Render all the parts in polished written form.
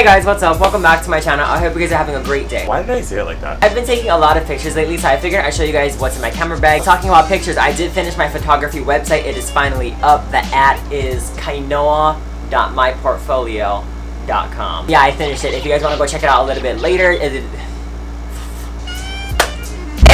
guys, what's up? Welcome back to my channel. I hope you guys are having a great day. Why did they say it like that? I've been taking a lot of pictures lately, so I figured I'd show you guys what's in my camera bag. Talking about pictures, I did finish my photography website. It is finally up. The ad is kainoa.myportfolio.com. Yeah, I finished it. If you guys want to go check it out a little bit later, it's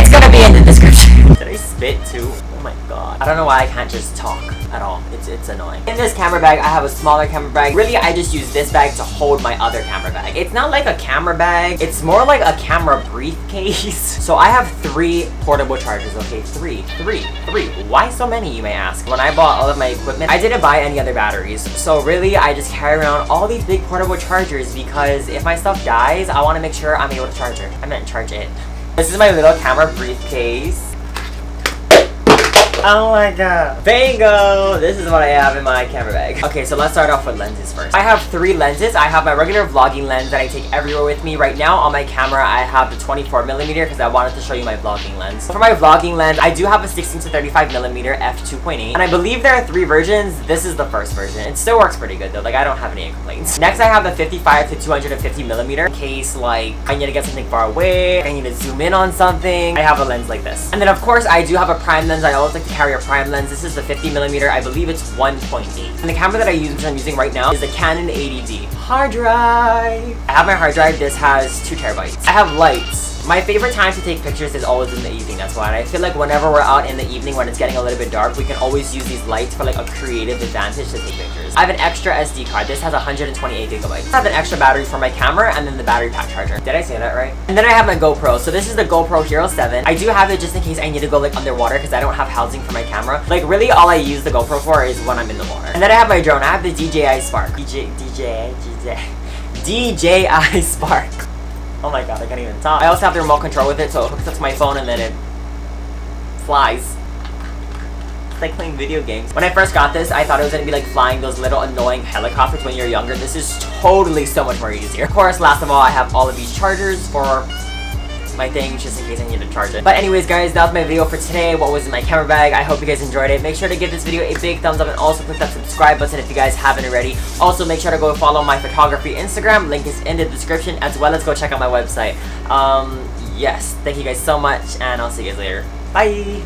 gonna be in the description. Did I spit too? Oh my god. I don't know why I can't just talk at all. It's annoying. In this camera bag, I have a smaller camera bag. Really, I just use this bag to hold my other camera bag. It's not like a camera bag. It's more like a camera briefcase. So I have 3 portable chargers, okay? Three. Why so many, you may ask? When I bought all of my equipment, I didn't buy any other batteries. So really, I just carry around all these big portable chargers because if my stuff dies, I want to make sure I'm able to charge it. I meant charge it. This is my little camera briefcase. Oh my god. Bingo! This is what I have in my camera bag. Okay, so let's start off with lenses first. I have 3 lenses. I have my regular vlogging lens that I take everywhere with me. Right now on my camera, I have the 24mm because I wanted to show you my vlogging lens. For my vlogging lens, I do have a 16-35mm f2.8. And I believe there are 3 versions. This is the first version. It still works pretty good though. Like, I don't have any complaints. Next, I have the 55-250mm in case, like, I need to get something far away. I need to zoom in on something. I have a lens like this. And then, of course, I do have a prime lens. I always like to carry a prime lens. This is the 50mm. I believe it's 1.8. And the camera that I use, which I'm using right now, is the Canon 80D. Hard drive. I have my hard drive. This has 2 terabytes. I have lights. My favorite time to take pictures is always in the evening, that's why. And I feel like whenever we're out in the evening when it's getting a little bit dark, we can always use these lights for like a creative advantage to take pictures. I have an extra SD card. This has 128GB. I have an extra battery for my camera and then the battery pack charger. Did I say that right? And then I have my GoPro. So this is the GoPro Hero 7. I do have it just in case I need to go like underwater because I don't have housing for my camera. Like really all I use the GoPro for is when I'm in the water. And then I have my drone. I have the DJI Spark. DJI Spark. Oh my god, I can't even talk. I also have the remote control with it, so it hooks up to my phone and then it flies. It's like playing video games. When I first got this, I thought it was gonna be like flying those little annoying helicopters when you're younger. This is totally so much more easier. Of course, last of all, I have all of these chargers for my things just in case I need to charge it. But anyways guys, that was my video for today. What was in my camera bag. I hope you guys enjoyed it. Make sure to give this video a big thumbs up and also click that subscribe button if you guys haven't already. Also make sure to go follow my photography Instagram. Link is in the description, as well as go check out my website. Yes, thank you guys so much and I'll see you guys later. Bye!